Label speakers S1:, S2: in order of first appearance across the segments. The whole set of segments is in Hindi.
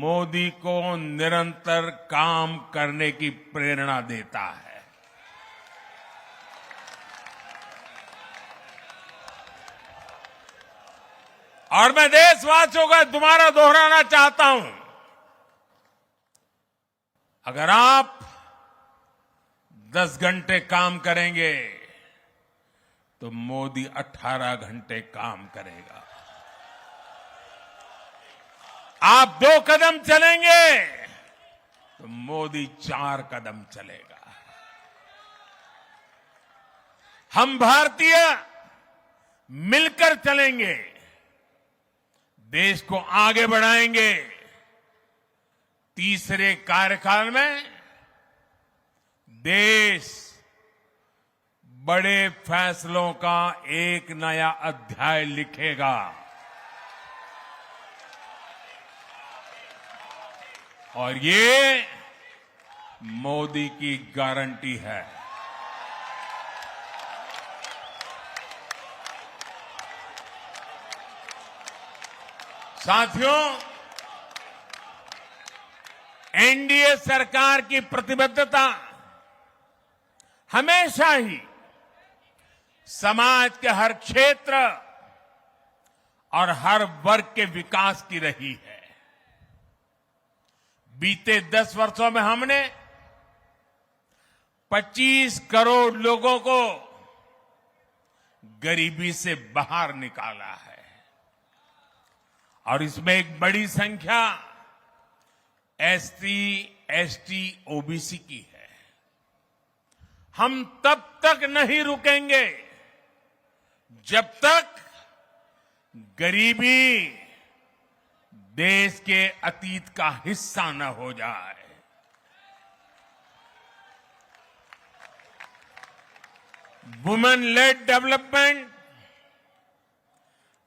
S1: मोदी को निरंतर काम करने की प्रेरणा देता है। और मैं देशवासियों का दोबारा दोहराना चाहता हूं, अगर आप 10 घंटे काम करेंगे तो मोदी 18 घंटे काम करेगा। आप 2 कदम चलेंगे तो मोदी 4 कदम चलेगा। हम भारतीय मिलकर चलेंगे, देश को आगे बढ़ाएंगे। तीसरे कार्यकाल में देश बड़े फैसलों का एक नया अध्याय लिखेगा। और ये मोदी की गारंटी है। साथियों, एनडीए सरकार की प्रतिबद्धता हमेशा ही समाज के हर क्षेत्र और हर वर्ग के विकास की रही है। बीते 10 वर्षों में हमने 25 करोड़ लोगों को गरीबी से बाहर निकाला है और इसमें एक बड़ी संख्या एसटी, एसटी, ओबीसी की है। हम तब तक नहीं रुकेंगे जब तक गरीबी देश के अतीत का हिस्सा न हो जाए। वुमेन लेड डेवलपमेंट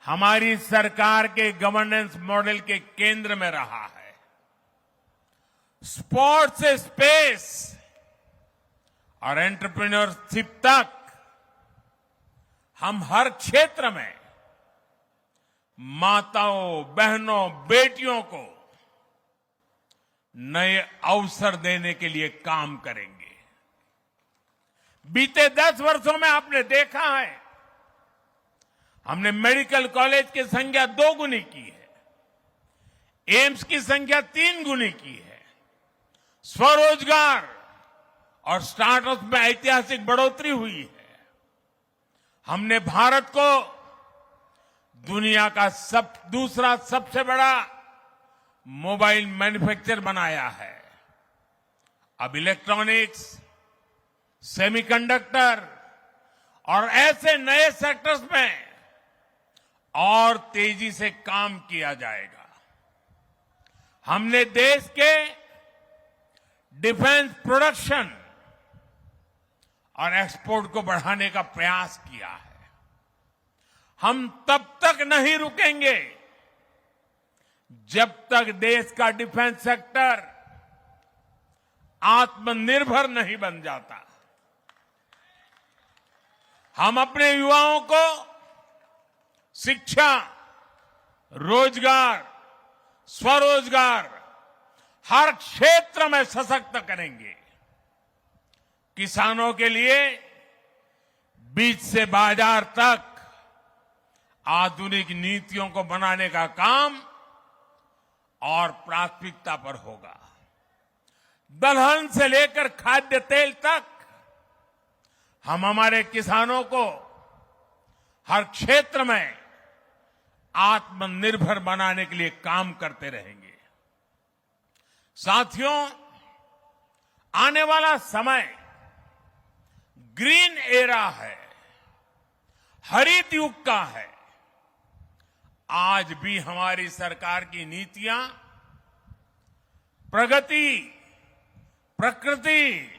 S1: हमारी सरकार के गवर्नेंस मॉडल के केंद्र में रहा है। स्पोर्ट्स से स्पेस और एंटरप्रेन्योरशिप तक हम हर क्षेत्र में माताओं, बहनों, बेटियों को नए अवसर देने के लिए काम करेंगे। बीते 10 वर्षों में आपने देखा है, हमने मेडिकल कॉलेज की संख्या 2 गुनी की है, एम्स की संख्या 3 गुनी की है, स्वरोजगार और स्टार्टअप में ऐतिहासिक बढ़ोतरी हुई है। हमने भारत को दुनिया का दूसरा सबसे बड़ा मोबाइल मैन्युफैक्चर बनाया है। अब इलेक्ट्रॉनिक्स, सेमीकंडक्टर और ऐसे नए सेक्टर्स में और तेजी से काम किया जाएगा। हमने देश के डिफेंस प्रोडक्शन और एक्सपोर्ट को बढ़ाने का प्रयास किया है। हम तब तक नहीं रुकेंगे जब तक देश का डिफेंस सेक्टर आत्मनिर्भर नहीं बन जाता। हम अपने युवाओं को शिक्षा, रोजगार, स्वरोजगार हर क्षेत्र में सशक्त करेंगे। किसानों के लिए बीज से बाजार तक आधुनिक नीतियों को बनाने का काम और प्राथमिकता पर होगा। दलहन से लेकर खाद्य तेल तक हम हमारे किसानों को हर क्षेत्र में आत्मनिर्भर बनाने के लिए काम करते रहेंगे। साथियों, आने वाला समय ग्रीन एरा है, हरित युग का है। आज भी हमारी सरकार की नीतियां प्रगति, प्रकृति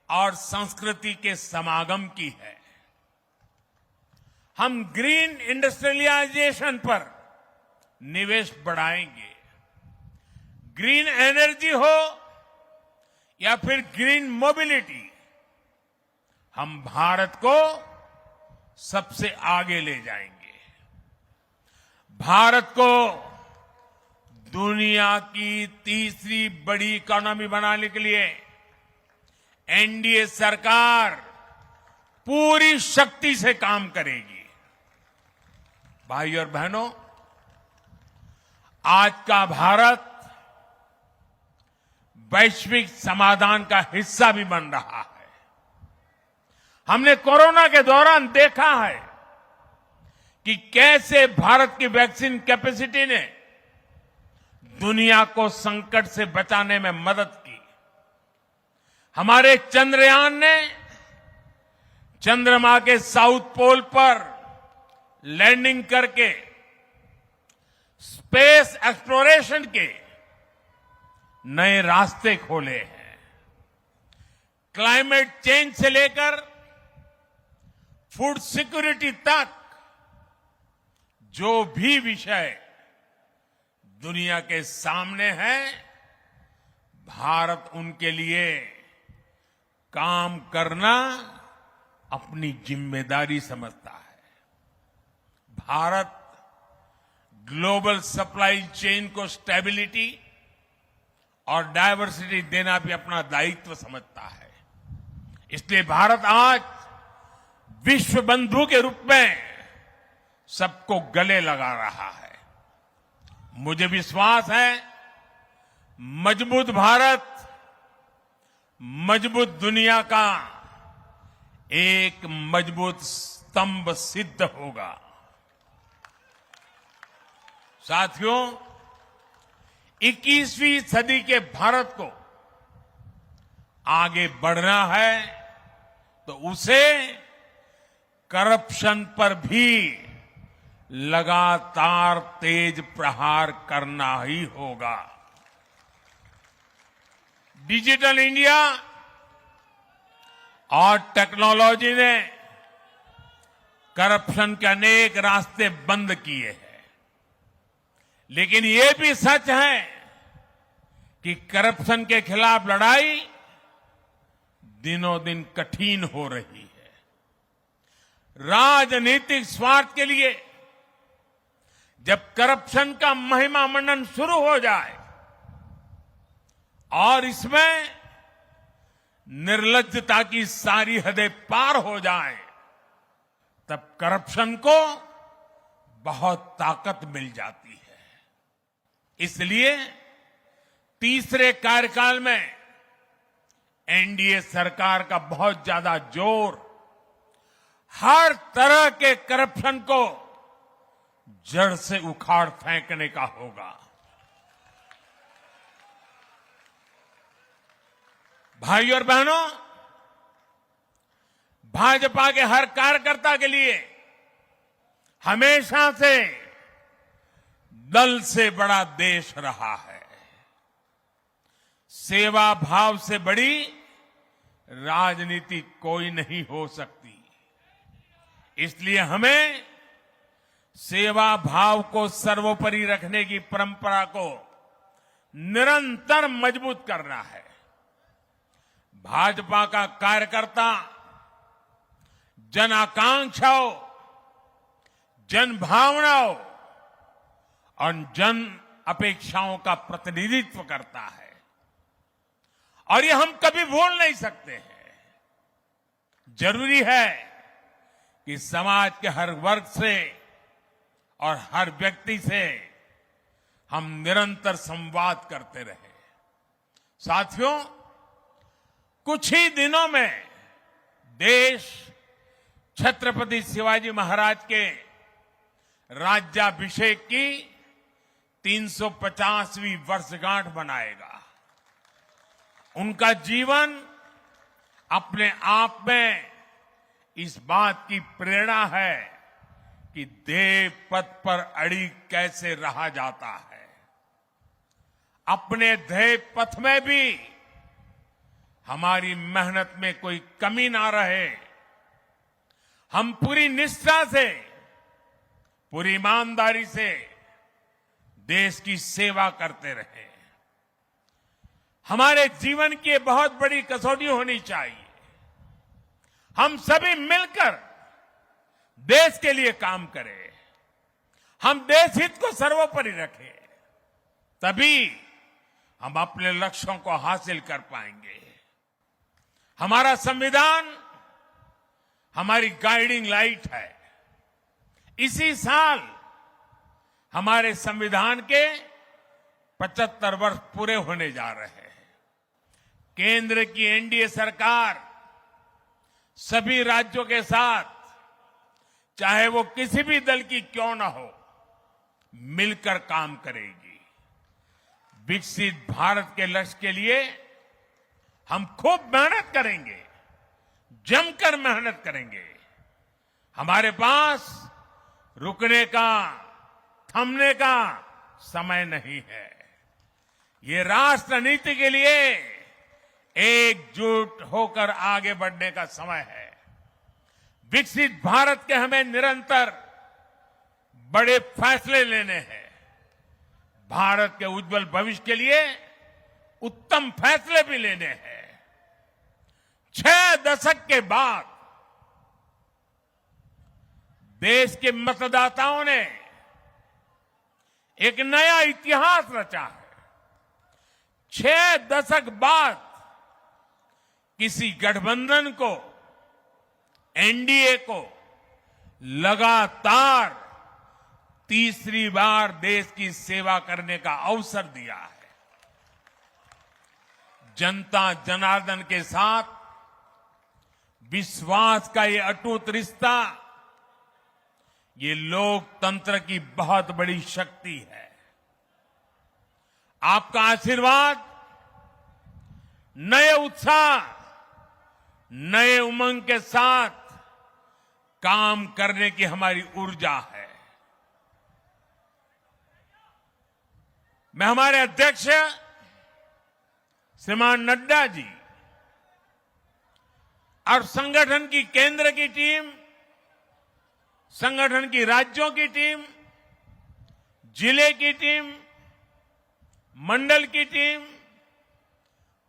S1: और संस्कृति के समागम की है। हम ग्रीन इंडस्ट्रियलाइजेशन पर निवेश बढ़ाएंगे। ग्रीन एनर्जी हो या फिर ग्रीन मोबिलिटी, हम भारत को सबसे आगे ले जाएंगे। भारत को दुनिया की तीसरी बड़ी इकोनॉमी बनाने के लिए एनडीए सरकार पूरी शक्ति से काम करेगी। भाई और बहनों, आज का भारत वैश्विक समाधान का हिस्सा भी बन रहा है। हमने कोरोना के दौरान देखा है कि कैसे भारत की वैक्सीन कैपेसिटी ने दुनिया को संकट से बचाने में मदद की। हमारे चंद्रयान ने चंद्रमा के साउथ पोल पर लैंडिंग करके स्पेस एक्सप्लोरेशन के नए रास्ते खोले हैं। क्लाइमेट चेंज से लेकर फूड सिक्योरिटी तक जो भी विषय दुनिया के सामने है, भारत उनके लिए काम करना अपनी जिम्मेदारी समझता है। भारत ग्लोबल सप्लाई चेन को स्टेबिलिटी और डायवर्सिटी देना भी अपना दायित्व समझता है। इसलिए भारत आज विश्व बंधु के रूप में सबको गले लगा रहा है। मुझे विश्वास है, मजबूत भारत मजबूत दुनिया का एक मजबूत स्तंभ सिद्ध होगा। साथियों, 21वीं सदी के भारत को आगे बढ़ना है तो उसे करप्शन पर भी लगातार तेज प्रहार करना ही होगा। डिजिटल इंडिया और टेक्नोलॉजी ने करप्शन के अनेक रास्ते बंद किए हैं, लेकिन ये भी सच है कि करप्शन के खिलाफ लड़ाई दिनों दिन कठिन हो रही है। राजनीतिक स्वार्थ के लिए जब करप्शन का महिमा मंडन शुरू हो जाए और इसमें निर्लज्जता की सारी हदें पार हो जाए, तब करप्शन को बहुत ताकत मिल जाती है। इसलिए तीसरे कार्यकाल में एनडीए सरकार का बहुत ज्यादा जोर हर तरह के करप्शन को जड़ से उखाड़ फेंकने का होगा। भाई और बहनों, भाजपा के हर कार्यकर्ता के लिए हमेशा से दल से बड़ा देश रहा है। सेवा भाव से बड़ी राजनीति कोई नहीं हो सकती। इसलिए हमें सेवा भाव को सर्वोपरि रखने की परंपरा को निरंतर मजबूत करना है। भाजपा का कार्यकर्ता जन आकांक्षाओं, जन भावनाओं और जन अपेक्षाओं का प्रतिनिधित्व करता है, और ये हम कभी भूल नहीं सकते हैं। जरूरी है कि समाज के हर वर्ग से और हर व्यक्ति से हम निरंतर संवाद करते रहे। साथियों, कुछ ही दिनों में देश छत्रपति शिवाजी महाराज के राज्याभिषेक की 350वीं वर्षगांठ मनाएगा। उनका जीवन अपने आप में इस बात की प्रेरणा है कि ध्येय पथ पर अड़ी कैसे रहा जाता है। अपने ध्येय पथ में भी हमारी मेहनत में कोई कमी ना रहे। हम पूरी निष्ठा से, पूरी ईमानदारी से देश की सेवा करते रहे। हमारे जीवन की बहुत बड़ी कसौटी होनी चाहिए। हम सभी मिलकर देश के लिए काम करें, हम देश हित को सर्वोपरि रखें, तभी हम अपने लक्ष्यों को हासिल कर पाएंगे। हमारा संविधान हमारी गाइडिंग लाइट है। इसी साल हमारे संविधान के 75 वर्ष पूरे होने जा रहे हैं। केंद्र की एनडीए सरकार सभी राज्यों के साथ, चाहे वो किसी भी दल की क्यों ना हो, मिलकर काम करेगी। विकसित भारत के लक्ष्य के लिए हम खूब मेहनत करेंगे, जमकर मेहनत करेंगे। हमारे पास रुकने का, थमने का समय नहीं है। ये राष्ट्र नीति के लिए एकजुट होकर आगे बढ़ने का समय है। विकसित भारत के हमें निरंतर बड़े फैसले लेने हैं। भारत के उज्जवल भविष्य के लिए उत्तम फैसले भी लेने हैं। 6 दशक के बाद देश के मतदाताओं ने एक नया इतिहास रचा है। 6 दशक बाद किसी गठबंधन को, एनडीए को लगातार तीसरी बार देश की सेवा करने का अवसर दिया है। जनता जनार्दन के साथ विश्वास का ये अटूट रिश्ता, ये लोकतंत्र की बहुत बड़ी शक्ति है। आपका आशीर्वाद नए उत्साह, नए उमंग के साथ काम करने की हमारी ऊर्जा है। मैं हमारे अध्यक्ष श्रीमान नड्डा जी और संगठन की केंद्र की टीम, संगठन की राज्यों की टीम, जिले की टीम, मंडल की टीम,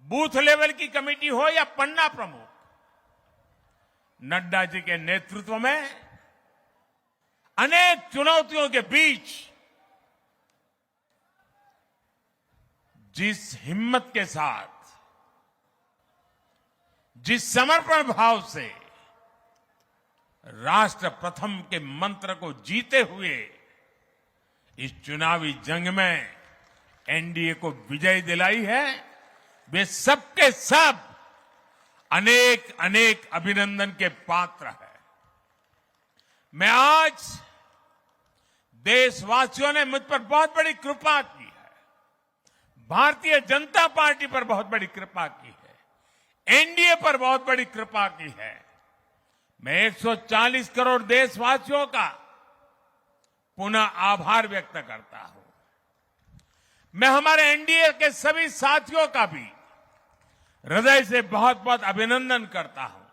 S1: बूथ लेवल की कमेटी हो या पन्ना प्रमुख, नड्डा जी के नेतृत्व में अनेक चुनौतियों के बीच जिस हिम्मत के साथ, जिस समर्पण भाव से राष्ट्र प्रथम के मंत्र को जीते हुए इस चुनावी जंग में एनडीए को विजय दिलाई है, वे सबके सब अनेक अनेक अभिनंदन के पात्र हैं। मैं आज देशवासियों ने मुझ पर बहुत बड़ी कृपा की है, भारतीय जनता पार्टी पर बहुत बड़ी कृपा की है, एनडीए पर बहुत बड़ी कृपा की है। मैं 140 करोड़ देशवासियों का पुनः आभार व्यक्त करता हूं। मैं हमारे एनडीए के सभी साथियों का भी हृदय से बहुत बहुत अभिनंदन करता हूं।